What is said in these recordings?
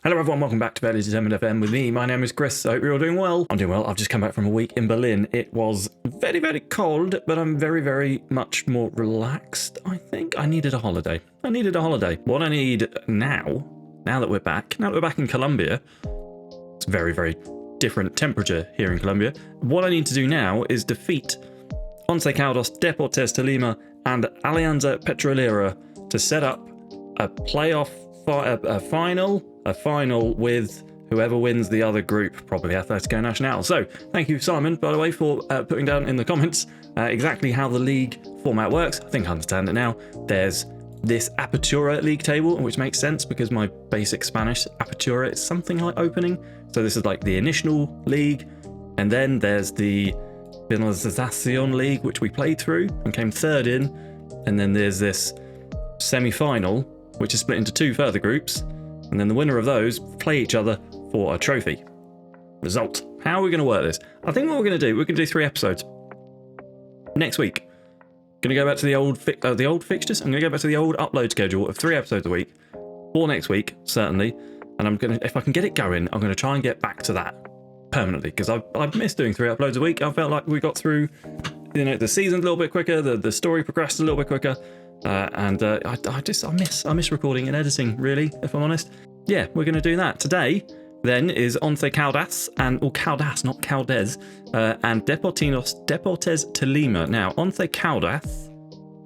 Hello everyone, welcome back to FairlyDeterminedFM with me. My name is Chris. I hope you're all doing well. I'm doing well. I've just come back from a week in Berlin. It was very, very cold, but I'm very, very much more relaxed, I think. I needed a holiday. What I need now that we're back in Colombia, it's very, very different temperature here in Colombia. What I need to do now is defeat Once Caldas, Deportes Tolima, and Alianza Petrolera to set up a playoff, a final with whoever wins the other group, probably Atlético Nacional. So thank you, Simon, by the way, for putting down in the comments exactly how the league format works. I think I understand it now. There's this Apertura league table, which makes sense because my basic Spanish Apertura is something like opening. So this is like the initial league, and then there's the Finalización League, which we played through and came third in, and then there's this semi-final, which is split into two further groups, and then the winner of those play each other for a trophy. Result. How are we going to work this? I think what we're going to do 3 episodes. Next week, going to go back to the old fixtures. I'm going to go back to the old upload schedule of 3 episodes a week for next week, certainly. And I'm going to, if I can get it going, I'm going to try and get back to that permanently, because I've missed doing 3 uploads a week. I felt like we got through, the season's a little bit quicker, the story progressed a little bit quicker. I miss recording and editing, really, if I'm honest. Yeah, we're going to do that. Today, then, is Once Caldas, Caldas, not Caldes, and Deportes Tolima. Now, Once Caldas,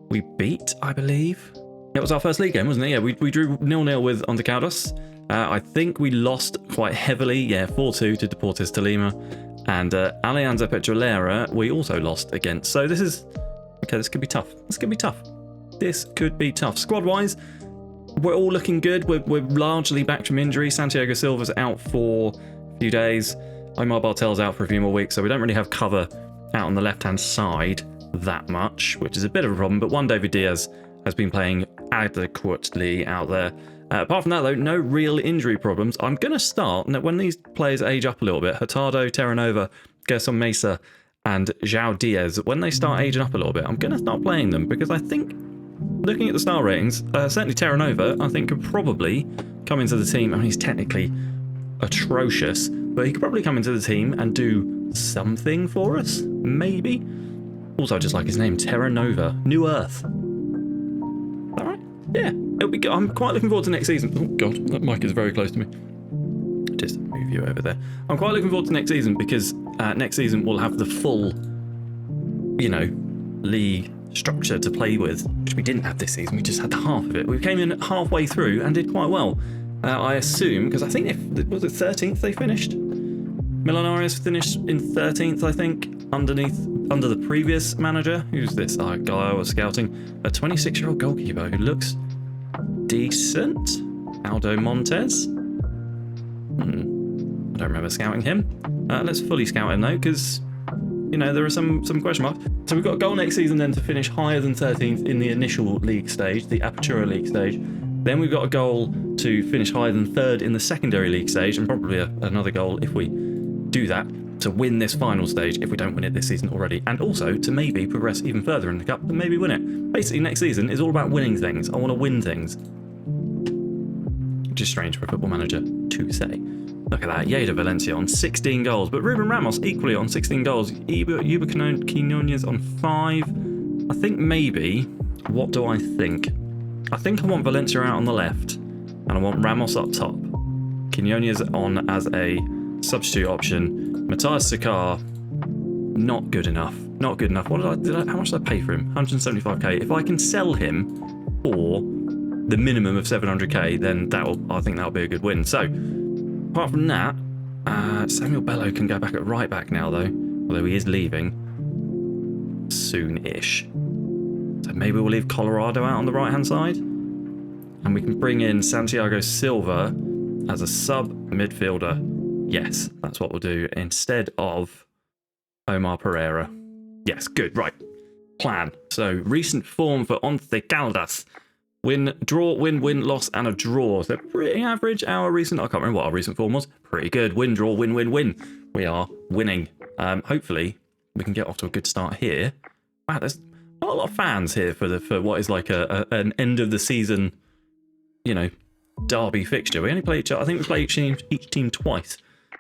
we beat, I believe. It was our first league game, wasn't it? Yeah, we drew 0-0 with Once Caldas. I think we lost quite heavily, 4-2 to Deportes Tolima. And Alianza Petrolera, we also lost against. So this could be tough. This could be tough. Squad-wise, we're all looking good. We're largely back from injury. Santiago Silva's out for a few days. Omar Bartel's out for a few more weeks, so we don't really have cover out on the left-hand side that much, which is a bit of a problem. But Juan David Diaz has been playing adequately out there. Apart from that, though, no real injury problems. I'm going to start, when these players age up a little bit, Hurtado, Terranova, Gerson Mesa, and João Diaz, when they start aging up a little bit, I'm going to start playing them, because I think, looking at the star ratings, certainly Terranova, I think, could probably come into the team. I mean, he's technically atrocious, but he could probably come into the team and do something for us, maybe. Also, I just like his name, Terranova, New Earth. All right, yeah, it'll be good. I'm quite looking forward to next season. Oh God, that mic is very close to me. Just move you over there. I'm quite looking forward to next season, because next season we'll have the full, league structure to play with, which we didn't have this season. We just had half of it. We came in halfway through and did quite well. I assume, because I think was it 13th they finished? Millonarios finished in 13th, I think, under the previous manager. Who's this guy I was scouting? A 26-year-old goalkeeper who looks decent. Aldo Montes. I don't remember scouting him. Let's fully scout him though, because there are some question marks. So we've got a goal next season then to finish higher than 13th in the initial league stage, the Apertura league stage. Then we've got a goal to finish higher than 3rd in the secondary league stage, and probably another goal if we do that to win this final stage if we don't win it this season already, and also to maybe progress even further in the cup and maybe win it. Basically, next season is all about winning things. I want to win things. Which is strange for a football manager to say. Look at that, Lleida Valencia on 16 goals, but Ruben Ramos equally on 16 goals. Yuba Quinones on 5. I think maybe, what do I think? I think I want Valencia out on the left, and I want Ramos up top. Quinones on as a substitute option. Matthias Sakar, not good enough. Not good enough. How much did I pay for him? 175k. If I can sell him for the minimum of 700k, then I think that'll be a good win. So, apart from that, Samuel Bello can go back at right back now, though. Although he is leaving soon-ish. So maybe we'll leave Colorado out on the right-hand side. And we can bring in Santiago Silva as a sub-midfielder. Yes, that's what we'll do. Instead of Omar Pereira. Yes, good, right. Plan. So, recent form for Once Caldas. Win, draw, win, loss, and a draw. So pretty average. I can't remember what our recent form was. Pretty good. Win, draw, win. We are winning. Hopefully, we can get off to a good start here. Wow, there's not a lot of fans here for what is like an end of the season, derby fixture. We only play each other. I think we play each team twice.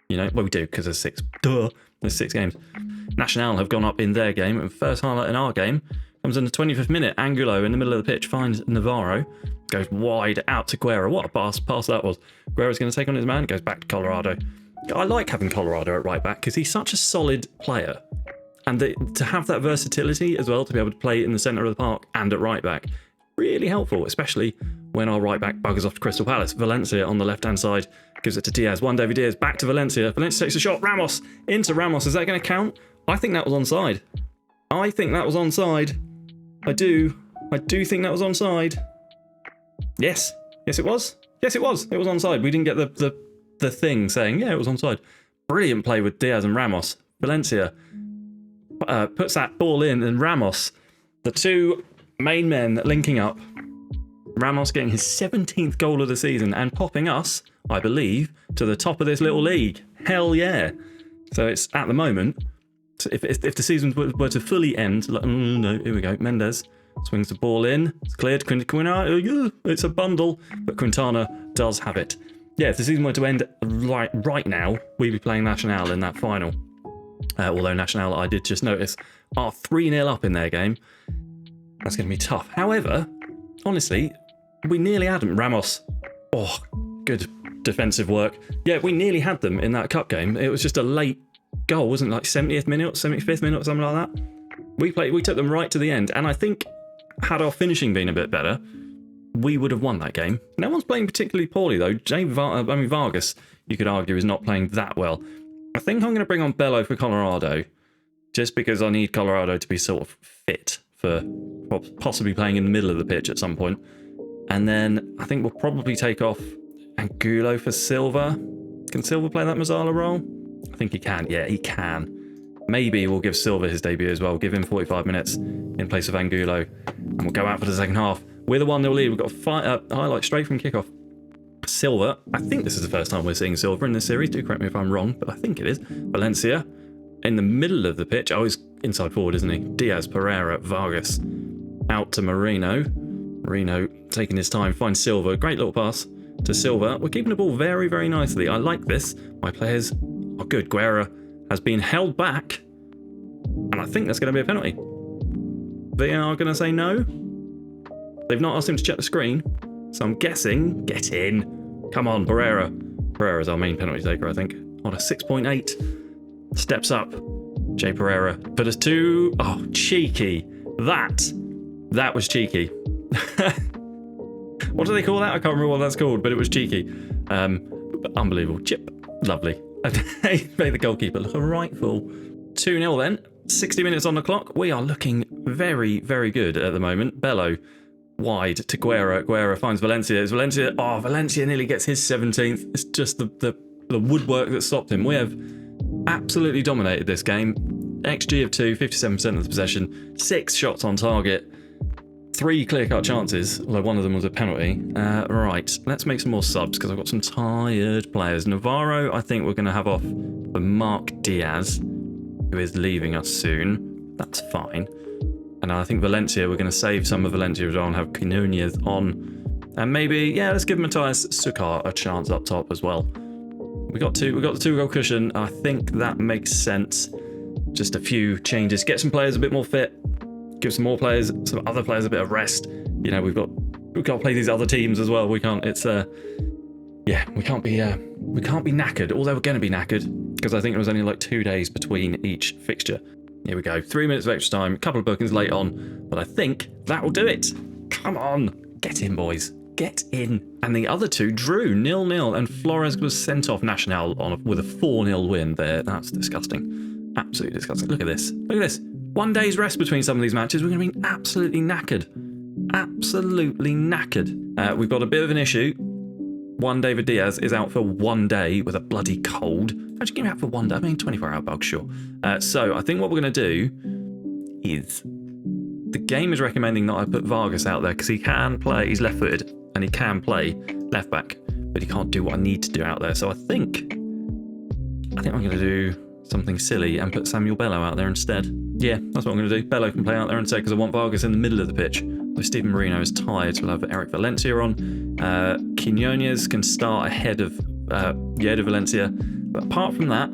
You know, well, we do because there's 6. There's 6 games. Nacional have gone up in their game, and first highlight in our game comes in the 25th minute. Angulo in the middle of the pitch finds Navarro, goes wide out to Guerra. What a pass that was. Guerra's going to take on his man, goes back to Colorado. I like having Colorado at right back because he's such a solid player. And to have that versatility as well, to be able to play in the centre of the park and at right back, really helpful, especially when our right back buggers off to Crystal Palace. Valencia on the left-hand side gives it to Diaz. Juan David Diaz back to Valencia. Valencia takes a shot. Ramos into Ramos. Is that going to count? I think that was onside. I do think that was onside. Yes. Yes, it was. Yes, it was. It was onside. We didn't get the thing saying, yeah, it was onside. Brilliant play with Diaz and Ramos. Valencia puts that ball in, and Ramos, the two main men linking up. Ramos getting his 17th goal of the season and popping us, I believe, to the top of this little league. Hell yeah. So it's at the moment, if the season were to fully end, no, here we go. Mendes swings the ball in. It's cleared. Quintana, it's a bundle, but Quintana does have it. Yeah, if the season were to end right now, we'd be playing Nacional in that final. Although Nacional, I did just notice, are 3-0 up in their game. That's going to be tough. However, honestly, we nearly had them. Ramos, oh, good defensive work. Yeah, we nearly had them in that cup game. It was just a late goal, wasn't it? Like 70th minute, 75th minute, something like that. We took them right to the end, and I think had our finishing been a bit better, we would have won that game. No one's playing particularly poorly though. Vargas, you could argue, is not playing that well. I think I'm going to bring on Bello for Colorado, just because I need Colorado to be sort of fit for possibly playing in the middle of the pitch at some point. And then I think we'll probably take off Angulo for Silva. Can Silva play that Mazzala role? I think he can. Yeah, he can. Maybe we'll give Silva his debut as well. Give him 45 minutes in place of Angulo. And we'll go out for the second half. With a 1-0 lead, we've got a highlight straight from kickoff. Silva, I think this is the first time we're seeing Silva in this series. Do correct me if I'm wrong, but I think it is. Valencia in the middle of the pitch. Oh, he's inside forward, isn't he? Diaz, Pereira, Vargas. Out to Marino. Marino taking his time, finds Silva. Great little pass to Silva. We're keeping the ball very, very nicely. I like this. My players are good. Guerra has been held back, and I think that's going to be a penalty. They are going to say no. They've not asked him to check the screen, so I'm guessing, get in. Come on, Pereira. Pereira's our main penalty taker, I think. On a 6.8. Steps up. Jay Pereira. Put us to... Oh, cheeky. That was cheeky. What do they call that? I can't remember what that's called, but it was cheeky. Unbelievable. Chip. Lovely. They made the goalkeeper look a rightful 2-0 then. 60 minutes on the clock. We are looking very, very good at the moment. Bello wide to Guerra. Guerra finds Valencia. It's Valencia. Oh, Valencia nearly gets his 17th. It's just the woodwork that stopped him. We have absolutely dominated this game. XG of 2, 57% of the possession, 6 shots on target, 3 clear-cut chances, although one of them was a penalty. Right, let's make some more subs because I've got some tired players. Navarro, I think we're going to have off for Mark Diaz, who is leaving us soon. That's fine. And I think Valencia, we're going to save some of Valencia as well and have Quinonez on. And maybe, yeah, let's give Matthias Sukar a chance up top as well. We got the 2-goal cushion. I think that makes sense. Just a few changes. Get some players a bit more fit. Give some other players a bit of rest. You know, we've got to play these other teams as well. We can't. It's we can't be knackered. Although we're going to be knackered because I think it was only like 2 days between each fixture. Here we go. 3 minutes of extra time. A couple of bookings late on, but I think that will do it. Come on, get in, boys. Get in. And the other two drew 0-0, and Flores was sent off Nacional with a 4-0 win there. That's disgusting. Absolutely disgusting. Look at this. Look at this. 1 day's rest between some of these matches. We're going to be absolutely knackered. Absolutely knackered. We've got a bit of an issue. Juan David Diaz is out for 1 day with a bloody cold. How'd you get him out for 1 day? I mean, 24-hour bug, sure. So I think what we're going to do is... The game is recommending that I put Vargas out there because he can play. He's left-footed and he can play left-back, but he can't do what I need to do out there. So I think I'm going to do something silly and put Samuel Bello out there instead. Yeah, that's what I'm going to do. Bello can play out there instead because I want Vargas in the middle of the pitch. So Steven Marino is tired, so we'll have Eric Valencia on. Quinones can start ahead of Valencia. But apart from that,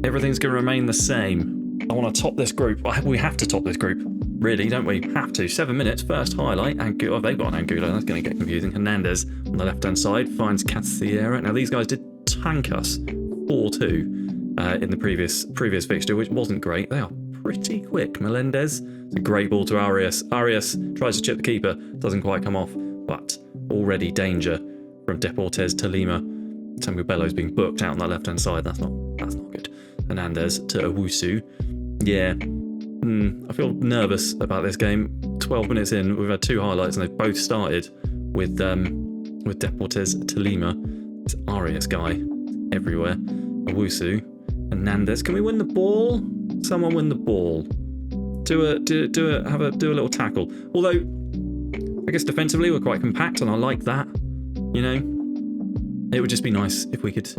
everything's going to remain the same. I want to top this group. We have to top this group. Really, don't we? Have to. 7 minutes, first highlight. Angulo, they've got an Angulo. That's going to get confusing. Hernandez on the left-hand side finds Casiera. Now, these guys did tank us 4-2 in the previous fixture, which wasn't great. They are pretty quick. Melendez, it's a great ball to Arias. Arias tries to chip the keeper. Doesn't quite come off, but already danger from Deportes to Lima. Samuel Bellows being booked out on that left-hand side. That's not good. Hernandez to Owusu. Yeah. I feel nervous about this game. 12 minutes in, we've had 2 highlights and they've both started with Deportes to Lima. This Arias guy everywhere. Owusu. Hernandez. Can we win the ball? Someone win the ball. Do a little tackle. Although, I guess defensively we're quite compact and I like that. You know, it would just be nice if we could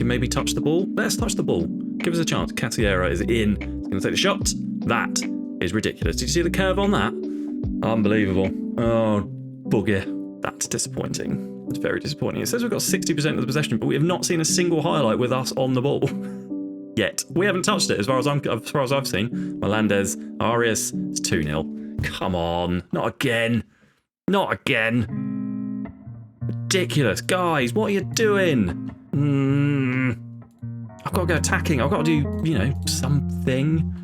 maybe touch the ball. Let's touch the ball. Give us a chance. Casiera is in. He's going to take the shot. That is ridiculous. Did you see the curve on that? Unbelievable. Oh, bugger. That's disappointing. It's very disappointing. It says we've got 60% of the possession, but we have not seen a single highlight with us on the ball yet. We haven't touched it as far as I've seen. Melendez, Arias, it's 2-0. Come on. Not again. Not again. Ridiculous. Guys, what are you doing? I've got to go attacking. I've got to do, something.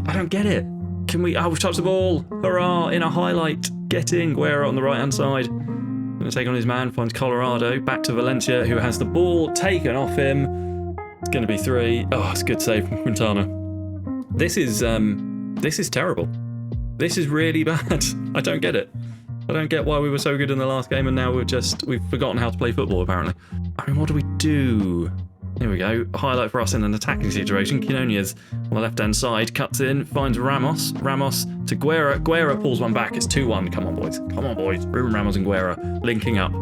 I don't get it. Can we... Oh, we've touched the ball. Hurrah, in a highlight. Get in. Guerra on the right-hand side. Going to take on his man. Finds Colorado. Back to Valencia, who has the ball taken off him. It's going to be 3. Oh, it's a good save from Quintana. This is terrible. This is really bad. I don't get it. I don't get why we were so good in the last game and now we've forgotten how to play football, apparently. I mean, what do we do? Here we go. Highlight for us in an attacking situation. Quinones on the left-hand side cuts in, finds Ramos. Ramos to Guerra. Guerra pulls one back. It's 2-1. Come on, boys. Come on, boys. Ruben Ramos and Guerra linking up.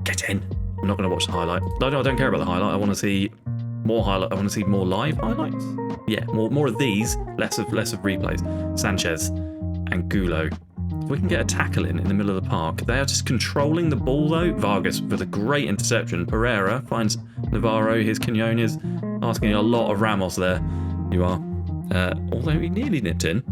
Get in. I'm not going to watch the highlight. No, I don't care about the highlight. I want to see more highlight. I want to see more live highlights. Yeah, more of these, less of replays. Sanchez and Gulo. If we can get a tackle in the middle of the park. They are just controlling the ball, though. Vargas with a great interception. Pereira finds Navarro. Here's Quinones, asking a lot of Ramos there. You are. Although he nearly nipped in.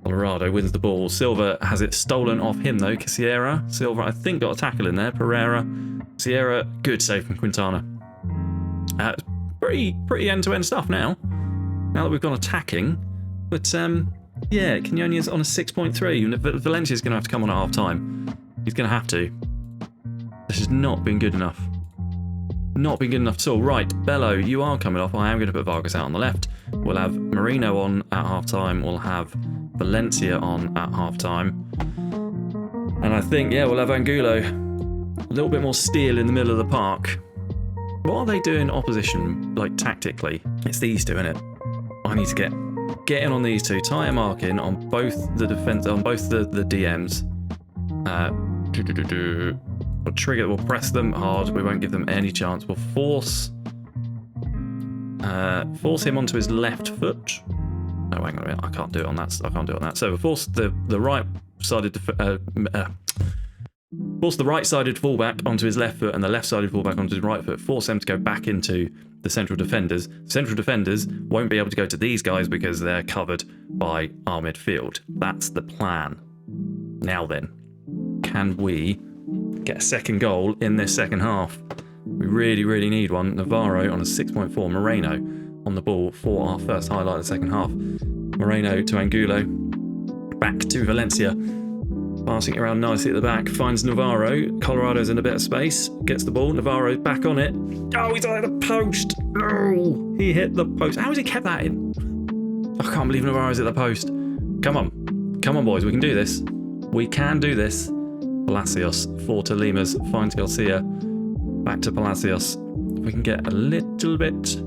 Colorado wins the ball. Silva has it stolen off him, though. Casiera. Silva, I think, got a tackle in there. Pereira. Sierra, good save from Quintana. Pretty end-to-end stuff now. Now that we've gone attacking. But, yeah, Quinones on a 6.3. Valencia's going to have to come on at half-time. He's going to have to. This has not been good enough. Not been good enough at all. Right, Bello, you are coming off. I am going to put Vargas out on the left. We'll have Marino on at half-time. We'll have Valencia on at half-time. And I think, yeah, we'll have Angulo. A little bit more steel in the middle of the park. What are they doing opposition, like, tactically? It's these two, innit? I need to get in on these two. Tie a mark in on both the defense, on both the DMs. We'll press them hard. We won't give them any chance. We'll force him onto his left foot. Oh, hang on a minute. I can't do it on that. So we'll force the right-sided force the right-sided fullback onto his left foot and the left-sided fullback onto his right foot. Force them to go back into the central defenders. Central defenders won't be able to go to these guys because they're covered by our midfield. That's the plan. Now then, can we get a second goal in this second half? We really, really need one. Navarro on a 6.4. Moreno on the ball for our first highlight of the second half. Moreno to Angulo. Back to Valencia. Passing it around nicely at the back. Finds Navarro. Colorado's in a bit of space. Gets the ball. Navarro's back on it. Oh, he's on the post. Oh, he hit the post. How has he kept that in? I can't believe Navarro's at the post. Come on. Come on, boys. We can do this. We can do this. Palacios for Tolimas. Finds Garcia. Back to Palacios. If we can get a little bit...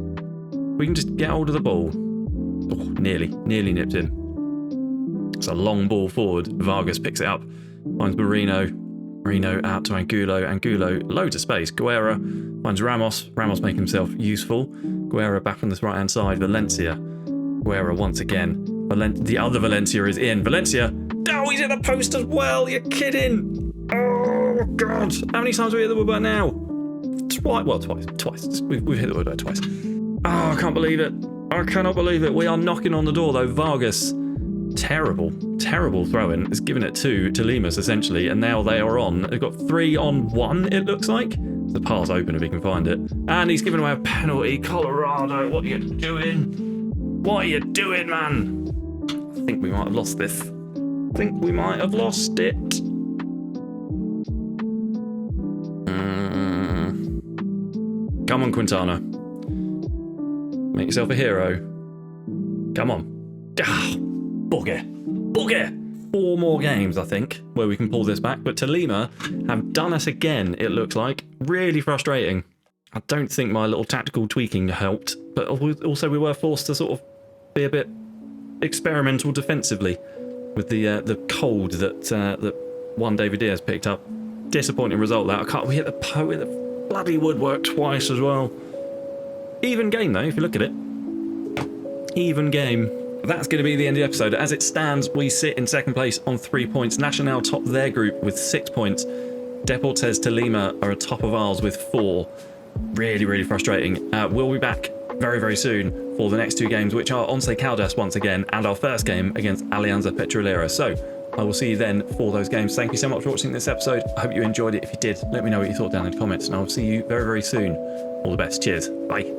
We can just get hold of the ball. Oh, nearly nipped in. It's a long ball forward. Vargas picks it up. Finds Marino. Marino out to Angulo. Angulo, loads of space. Guerra finds Ramos. Ramos making himself useful. Guerra back on this right-hand side. Valencia. Guerra once again. The other Valencia is in. Valencia Oh, he's hit a post as well. You're kidding. Oh, God. How many times have we hit the woodwork now? Twice. We've hit the woodwork twice. Oh, I can't believe it. I cannot believe it. We are knocking on the door, though. Vargas, terrible throw-in. Has given it to Limas, essentially, and now they are on. They've got 3 on 1, it looks like. The par's open if he can find it. And he's given away a penalty. Colorado, what are you doing? What are you doing, man? I think we might have lost this. I think we might have lost it. Come on, Quintana. Make yourself a hero. Come on. Ah, bugger. 4 more games, I think, where we can pull this back. But Tolima have done us again, it looks like. Really frustrating. I don't think my little tactical tweaking helped. But also we were forced to sort of be a bit experimental defensively with the cold that one David Diaz picked up. Disappointing result that. We hit the bloody woodwork twice as well. Even game though, if you look at it. Even game. That's going to be the end of the episode. As it stands, we sit in second place on 3 points. Nacional top their group with 6 points. Deportes Tolima are atop of ours with 4. Really frustrating. We'll be back very soon for the next 2 games, which are Once Caldas once again, and our first game against Alianza Petrolera. So I will see you then for those games. Thank you so much for watching this episode. I hope you enjoyed it. If you did, let me know what you thought down in the comments, and I'll see you very soon. All the best. Cheers. Bye.